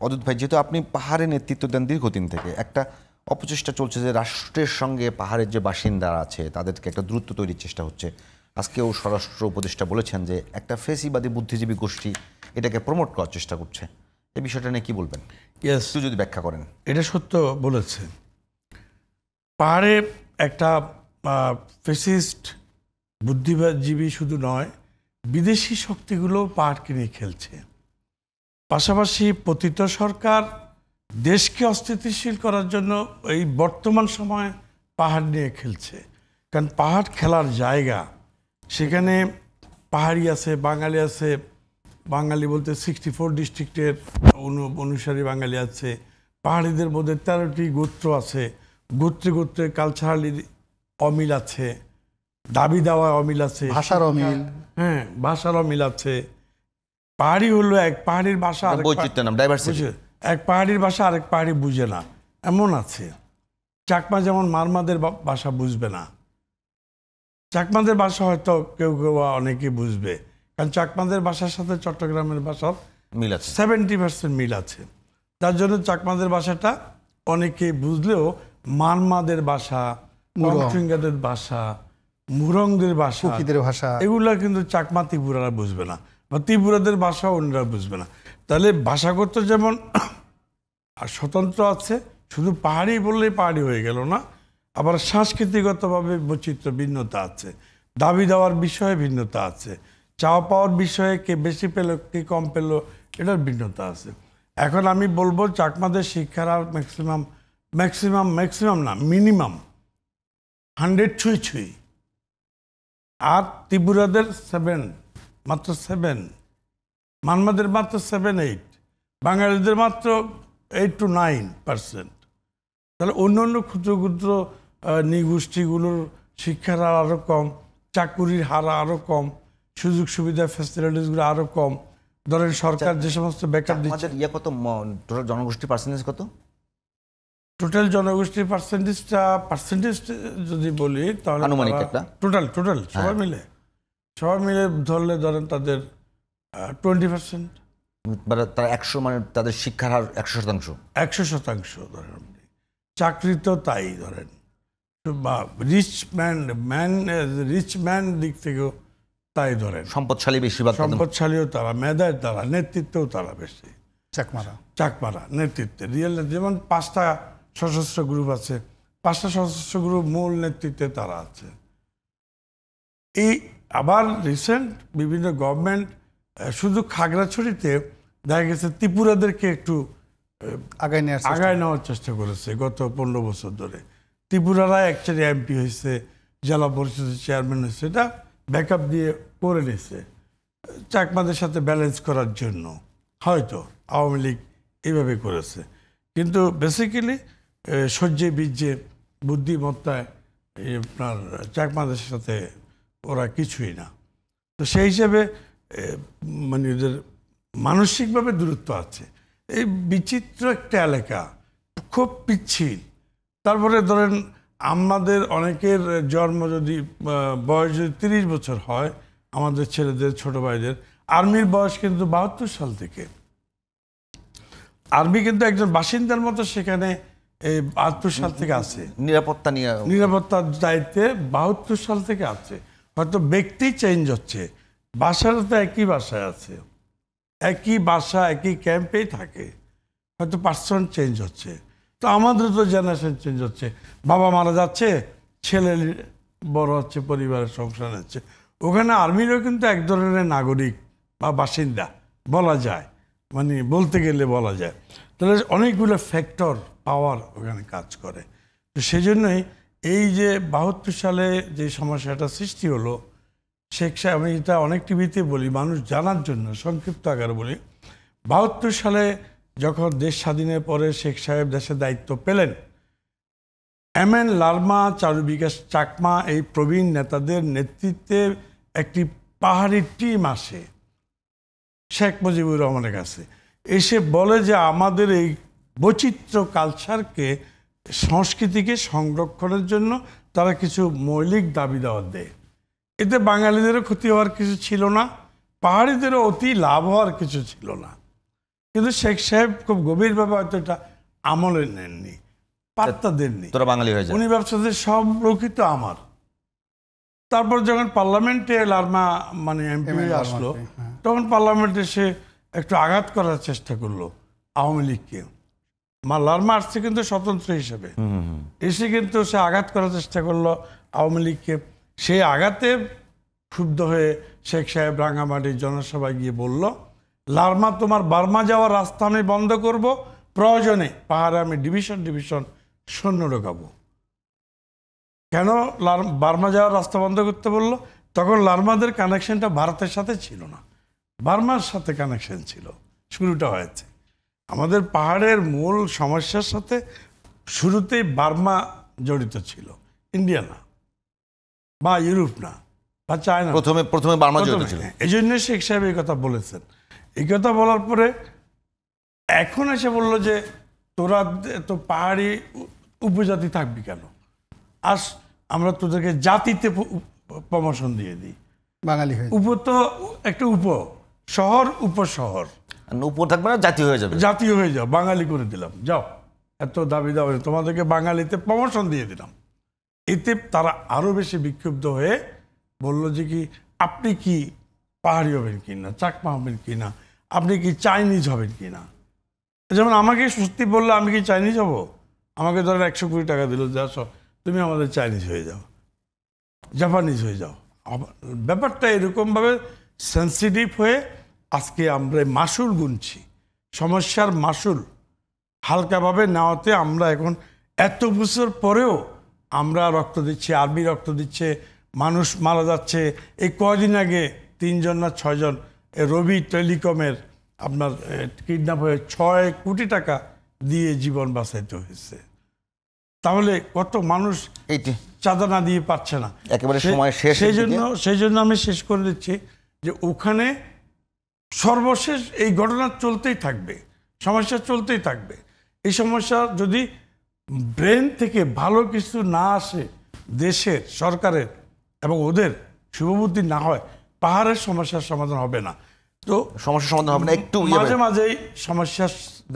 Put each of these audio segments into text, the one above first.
অদূত ভাই, যেহেতু আপনি পাহাড়ে নেতৃত্ব দেন দীর্ঘদিন থেকে, একটা অপচেষ্টা চলছে যে রাষ্ট্রের সঙ্গে পাহাড়ের যে বাসিন্দারা আছে তাদেরকে একটা দূরত্ব তৈরির চেষ্টা হচ্ছে। আজকেও স্বরাষ্ট্র উপদেষ্টা বলেছেন যে একটা ফেসিবাদী বুদ্ধিজীবী গোষ্ঠী এটাকে প্রমোট করার চেষ্টা করছে। এই বিষয়টা নিয়ে কি বলবেন, একটু যদি ব্যাখ্যা করেন। এটা সত্য বলেছে। পাহাড়ে একটা ফেসিস্ট বুদ্ধিজীবী শুধু নয়, বিদেশি শক্তিগুলো পাহাড়কে নিয়ে খেলছে। পাশাপাশি পতিত সরকার দেশকে অস্থিতিশীল করার জন্য এই বর্তমান সময়ে পাহাড় নিয়ে খেলছে। কারণ পাহাড় খেলার জায়গা, সেখানে পাহাড়ি আছে, বাঙালি আছে, বাঙালি বলতে 64 ডিস্ট্রিক্টের অনুসারী বাঙালি আছে। পাহাড়িদের মধ্যে 13টি গোত্র আছে, গোত্রে গোত্রে কালচারালি অমিল আছে, দাবি দেওয়া অমিল আছে, ভাষার অমিল, হ্যাঁ ভাষার অমিল আছে। পাহাড়ি হলো এক পাহাড়ির ভাষা, এক পাহাড়ির ভাষা আরেক পাহাড়ি বুঝে না, এমন আছে। চাকমা যেমন মারমাদের ভাষা বুঝবে না, চাকমাদের ভাষা হয়তো কেউ কেউ অনেকে বুঝবে, কারণ চাকমাদের ভাষার সাথে চট্টগ্রামের ভাষার মিল আছে, 70% মিল আছে। তার জন্য চাকমাদের ভাষাটা অনেকে বুঝলেও মারমাদের ভাষা, মংচুঙ্গাদের ভাষা, মুরংদের ভাষা, এগুলা কিন্তু চাকমা ত্রিপুরারা বুঝবে না, বা ত্রিপুরাদের ভাষা অন্যরা বুঝবে না। তাহলে ভাষাগত যেমন আর স্বতন্ত্র আছে, শুধু পাহাড়ি বললেই পাহাড়ি হয়ে গেল না, আবার সাংস্কৃতিকগতভাবে বৈচিত্র্য ভিন্নতা আছে, দাবি দেওয়ার বিষয়ে ভিন্নতা আছে, চাওয়া পাওয়ার বিষয়ে কে বেশি পেল কে কম পেল এটার ভিন্নতা আছে। এখন আমি বলবো চাকমাদের শিক্ষার আর ম্যাক্সিমাম না, মিনিমাম 100 ছুঁই, আর ত্রিপুরাদের 7, মাত্র 7, মানমাদের মাত্র 7-8, বাঙালিদের মাত্র 8 to 9%। তাহলে অন্য অন্য ক্ষুদ্র ক্ষুদ্র নৃগোষ্ঠীগুলোর শিক্ষার হার আরও কম, চাকুরির হার আরও কম, সুযোগ সুবিধা ফ্যাসিলিটিসগুলো আরও কম। ধরেন সরকার যে সমস্ত বেকার দিচ্ছে, কত টোটাল জনগোষ্ঠীর পার্সেন্টেজ কত? টোটাল জনগোষ্ঠীর পার্সেন্টেজ যদি বলি তাহলে টোটাল সবাই মিলে ধরলে ধরেন তাদের 20%, তারা 100, মানে তাদের শিক্ষার হার 100% ধরেন আপনি। চাকরি তো তাই ধরেন, বা রিচ ম্যান দিক থেকেও তাই ধরেন, সম্পদশালী বেশিরভাগ, সম্পদশালীও তারা, মেধায় তারা, নেতৃত্বেও তারা বেশি। চাকমারা নেতৃত্বে যেমন 5টা সশস্ত্র গ্রুপ আছে, 5টা সশস্ত্র গ্রুপ মূল নেতৃত্বে তারা আছে। এই আবার রিসেন্ট বিভিন্ন গভর্নমেন্ট শুধু খাগড়াছড়িতে দেখা গেছে ত্রিপুরাদেরকে একটু আগায় নেওয়ার চেষ্টা করেছে গত 15 বছর ধরে। ত্রিপুরারা অ্যাকচুয়ালি এমপি হয়েছে, জেলা পরিষদের চেয়ারম্যান হয়েছে, এটা ব্যাকআপ দিয়ে করে নিয়েছে চাকমাদের সাথে ব্যালেন্স করার জন্য, হয়তো আওয়ামী লীগ এইভাবে করেছে। কিন্তু বেসিক্যালি সহ্যে বীর্যে বুদ্ধিমত্তায় আপনার চাকমাদের সাথে ওরা কিছুই না। তো সেই হিসেবে মানে ওদের মানসিকভাবে দূরত্ব আছে। এই বিচিত্র একটা এলাকা, খুব পিচ্ছিল। তারপরে ধরেন আমাদের অনেকের জন্ম যদি বয়স যদি 30 বছর হয়, আমাদের ছেলেদের ছোট ভাইদের, আর্মির বয়স কিন্তু 72 সাল থেকে। আর্মি কিন্তু একজন বাসিন্দার মতো সেখানে 72 সাল থেকে আছে, নিরাপত্তার দায়িত্বে 72 সাল থেকে আছে। হয়তো ব্যক্তি চেঞ্জ হচ্ছে, বাসাটা তো একই বাসায় আছে, একই বাসা একই ক্যাম্পেই থাকে, হয়তো পার্সন চেঞ্জ হচ্ছে। তো আমাদের তো জেনারেশন চেঞ্জ হচ্ছে, বাবা মারা যাচ্ছে, ছেলে বড় হচ্ছে, পরিবারের সংসার হচ্ছে। ওখানে আর্মিরও কিন্তু এক ধরনের নাগরিক বা বাসিন্দা বলা যায়, মানে বলতে গেলে বলা যায়। তাহলে অনেকগুলো ফ্যাক্টর পাওয়ার ওখানে কাজ করে। তো সেই জন্যই এই যে 72 সালে যে সমস্যাটা সৃষ্টি হলো, শেখ সাহেব, আমি এটা অনেক টিভিতে বলি মানুষ জানার জন্য, সংক্ষিপ্ত আকারে বলি। 72 সালে যখন দেশ স্বাধীনের পরে শেখ সাহেব দেশের দায়িত্ব পেলেন, MN লারমা, চারু বিকাশ চাকমা, এই প্রবীণ নেতাদের নেতৃত্বে একটি পাহাড়ি টিম আসে শেখ মুজিবুর রহমানের কাছে, এসে বলে যে আমাদের এই বৈচিত্র্য কালচারকে, সংস্কৃতিকে সংরক্ষণের জন্য তারা কিছু মৌলিক দাবি দেওয়া দেয়। এতে বাঙালিদেরও ক্ষতি হওয়ার কিছু ছিল না, পাহাড়িদেরও অতি লাভ হওয়ার কিছু ছিল না। কিন্তু শেখ সাহেব খুব গভীরভাবে হয়তো এটা আমলে নেননি, পাত্তা দেননি। তোরা বাঙালি হয়ে যায়। উনি ব্যবসাতে সব লোকই আমার। তারপর যখন পার্লামেন্টে লারমা মানে এমপি আসলো, তখন পার্লামেন্টে সে একটু আঘাত করার চেষ্টা করলো আওয়ামী লীগকে। লারমা আসছে কিন্তু স্বতন্ত্র হিসেবে, এসে কিন্তু সে আঘাত করার চেষ্টা করলো আওয়ামী লীগকে। সেই আঘাতে ক্ষুব্ধ হয়ে শেখ সাহেব রাঙামাটির জনসভায় গিয়ে বলল, লারমা তোমার বার্মা যাওয়ার রাস্তা আমি বন্ধ করব, প্রয়োজনে পাহাড়ে আমি ডিভিশন সৈন্য ঢোকাবো। কেন বার্মা যাওয়ার রাস্তা বন্ধ করতে বললো? তখন লারমাদের কানেকশনটা ভারতের সাথে ছিল না, বার্মার সাথে কানেকশন ছিল, শুরুটা হয়েছে। আমাদের পাহাড়ের মূল সমস্যার সাথে শুরুতেই বার্মা জড়িত ছিল, ইন্ডিয়া না, বা ইউরোপ না, বা চায়না। প্রথমে বার্মা জড়িত ছিল। এই জন্য শেখ সাহেব এই কথা বলেছেন। এই কথা বলার পরে এখন এসে বললো যে তোরা তো পাহাড়ি উপজাতি থাকবি কেন, আস আমরা তোদেরকে জাতিতে প্রমোশন দিয়ে দিই। বাঙালি হয়ে উপ তো একটা শহর, উপশহর, উপর থাকবে না, জাতীয় হয়ে যাবে, জাতীয় হয়ে যাও, বাঙালি করে দিলাম, যাও এত দাবি দাবি, তোমাদেরকে বাঙালিতে প্রমোশন দিয়ে দিলাম। এতে তারা আরো বেশি বিক্ষুব্ধ হয়ে বলল যে কি আপনি কি পাহাড়ি হবেন কিনা, চাকমা হবেন কিনা, আপনি কি চাইনিজ হবেন কিনা। যেমন আমাকে সত্যি বললে আমি কি চাইনিজ হব? আমাকে ধরেন 100 কোটি টাকা দিল, যা তুমি আমাদের চাইনিজ হয়ে যাও, জাপানিজ হয়ে যাও। ব্যাপারটা এরকমভাবে সেন্সিটিভ হয়ে আজকে আমরা মাসুল গুনছি, সমস্যার মাসুল হালকাভাবে নেওয়াতে আমরা এখন এত বছর পরেও আমরা রক্ত দিচ্ছি, আর্মি রক্ত দিচ্ছে, মানুষ মারা যাচ্ছে। এই কদিন আগে 3 জন না 6 জন রবি টেলিকমের আপনার কিডন্যাপ হয়ে 6 কোটি টাকা দিয়ে জীবন বাঁচাইতে হয়েছে। তাহলে কত মানুষ এইটি চাঁদা না দিয়ে পাচ্ছে না, একেবারে সময় শেষ। সেই জন্য আমি শেষ করে দিচ্ছি যে ওখানে সর্বশেষ এই ঘটনা চলতেই থাকবে, সমস্যা চলতেই থাকবে। এই সমস্যা যদি ব্রেন থেকে ভালো কিছু না আসে, দেশের সরকারের এবং ওদের শুভবুদ্ধি না হয়, পাহাড়ের সমস্যার সমাধান হবে না। তো সমস্যার সমাধান হবে না, একটু মাঝে মাঝেই সমস্যা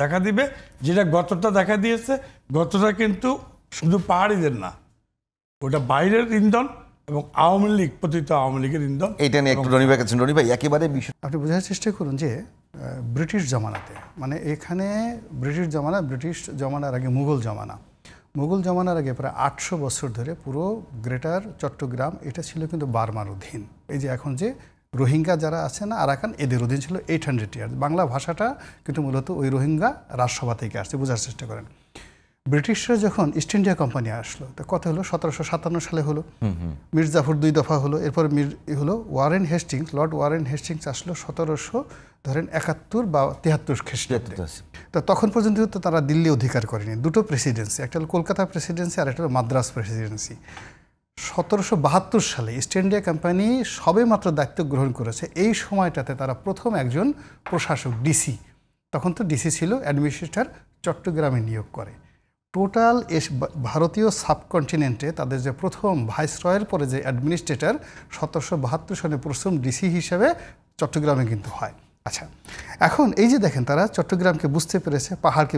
দেখা দিবে। যেটা গতটা দেখা দিয়েছে, গতটা কিন্তু শুধু পাহাড়িদের না, ওটা বাইরের ইন্ধন এবং আওয়ামী লীগ, পতিত আওয়ামী লীগের ইন্ধন। এইটা নিয়ে একটু রনি ভাই কাছে, রনি ভাই একেবারে বিষয় আপনি বোঝার চেষ্টা করুন যে ব্রিটিশ জমানাতে, মানে এখানে ব্রিটিশ জমানার আগে মুঘল জমানার আগে প্রায় 800 বছর ধরে পুরো গ্রেটার চট্টগ্রাম এটা ছিল কিন্তু বার্মার অধীন। এই যে এখন যে রোহিঙ্গা যারা আছে না, আরাকান, এদের অধীন ছিল 800 ইয়ার্স। বাংলা ভাষাটা কিন্তু মূলত ওই রোহিঙ্গা রাজসভা থেকে আসছে, বোঝার চেষ্টা করেন। ব্রিটিশরা যখন ইস্ট ইন্ডিয়া কোম্পানি আসলো, তো কত হলো, 1757 সালে হলো। মির্জাফর 2 দফা হলো। এরপর হলো লর্ড ওয়ারেন হেস্টিংস আসলো 1771 বা 73 খ্রিস্টাব্দে। তো তখন পর্যন্ত তো তারা দিল্লি অধিকার করেনি। 2টো প্রেসিডেন্সি, একটা হলো কলকাতা প্রেসিডেন্সি আর একটা হলো মাদ্রাস প্রেসিডেন্সি। 1772 সালে ইস্ট ইন্ডিয়া কোম্পানি সবে মাত্র দায়িত্ব গ্রহণ করেছে। এই সময়টাতে তারা প্রথম একজন প্রশাসক, ডিসি, তখন তো ডিসি ছিল, অ্যাডমিনিস্ট্রেটর, চট্টগ্রামে নিয়োগ করে। টোটাল ভারতীয় সাবকন্টিনেন্টে তাদের যে প্রথম ভাইসরয়ের পরে যে অ্যাডমিনিস্ট্রেটর 1772 সালে প্রথম ডিসি হিসেবে চট্টগ্রামে কিন্তু হয়। আচ্ছা, এখন এই যে দেখেন তারা চট্টগ্রামকে বুঝতে পেরেছে, পাহাড়কে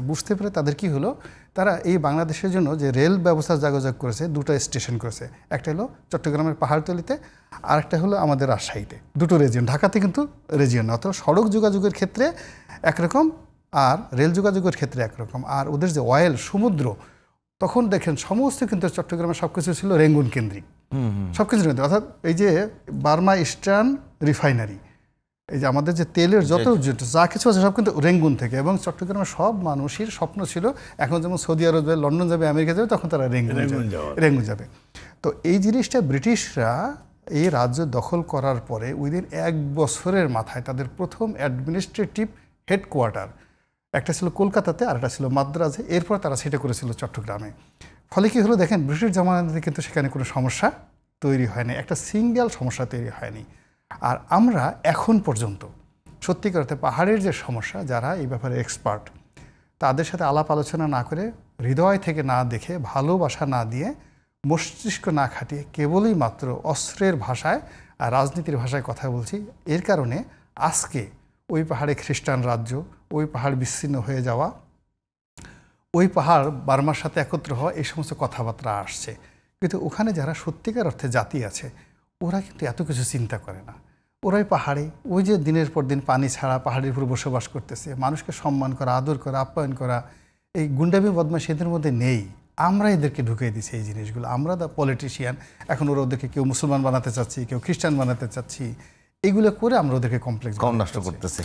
বুঝতে পেরে তাদের কি হলো, তারা এই বাংলাদেশের জন্য যে রেল ব্যবস্থা যোগাযোগ করেছে, 2টা স্টেশন করেছে। একটা হলো চট্টগ্রামের পাহাড়তলিতে, আর একটা হলো আমাদের রাজশাহীতে। 2টো রেজিয়ন, ঢাকাতে কিন্তু রেজিয়ন না। অর্থাৎ সড়ক যোগাযোগের ক্ষেত্রে একরকম আর রেল যোগাযোগের ক্ষেত্রে একরকম। আর ওদের যে অয়েল, সমুদ্র, তখন দেখেন সমস্ত কিন্তু চট্টগ্রামে সব কিছু ছিল রেঙ্গুন কেন্দ্রিক, সব কিছু। অর্থাৎ এই যে বার্মা ইস্টার্ন রিফাইনারি, এই যে আমাদের যে তেলের যত যা কিছু আছে সব কিন্তু রেঙ্গুন থেকে। এবং চট্টগ্রামের সব মানুষের স্বপ্ন ছিল, এখন যেমন সৌদি আরব যাবে, লন্ডন যাবে, আমেরিকা যাবে, তখন তারা রেঙ্গুন যাবে। তো এই জিনিসটা ব্রিটিশরা এই রাজ্য দখল করার পরে উইদিন 1 বছরের মাথায় তাদের প্রথম অ্যাডমিনিস্ট্রেটিভ হেডকোয়ার্টার একটা ছিল কলকাতাতে আর একটা ছিল মাদ্রাজে। এরপর তারা সেটা করেছিল চট্টগ্রামে। ফলে কি হলো দেখেন, ব্রিটিশ জামানাতে কিন্তু সেখানে কোনো সমস্যা তৈরি হয়নি, একটা সিঙ্গেল সমস্যা তৈরি হয়নি। আর আমরা এখন পর্যন্ত সত্যিকার অর্থে পাহাড়ের যে সমস্যা, যারা এই ব্যাপারে এক্সপার্ট, তাদের সাথে আলাপ আলোচনা না করে, হৃদয় থেকে না দেখে, ভালোবাসা না দিয়ে, মস্তিষ্ক না খাটিয়ে কেবলই মাত্র অস্ত্রের ভাষায় আর রাজনীতির ভাষায় কথা বলছি। এর কারণে আজকে ওই পাহাড়ে খ্রিস্টান রাজ্য, ওই পাহাড় বিচ্ছিন্ন হয়ে যাওয়া, ওই পাহাড় বার্মার সাথে একত্র হওয়া, এই সমস্ত কথাবার্তা আসছে। কিন্তু ওখানে যারা সত্যিকার অর্থে জাতি আছে ওরা কিন্তু এত কিছু চিন্তা করে না। ওরাই পাহাড়ে ওই যে দিনের পর দিন পানি ছাড়া পাহাড়ের উপর বসবাস করতেছে, মানুষকে সম্মান করা, আদর করা, আপ্যায়ন করা, এই গুন্ডামি বদমাশ এদের মধ্যে নেই। আমরা এদেরকে ঢুকিয়ে দিচ্ছি এই জিনিসগুলো, আমরা দ্য পলিটিশিয়ান। এখন ওরা ওদেরকে কেউ মুসলমান বানাতে চাচ্ছি, কেউ খ্রিস্টান বানাতে চাচ্ছি, এগুলো করে আমরা ওদেরকে কমপ্লেক্স কম নষ্ট করতেছে।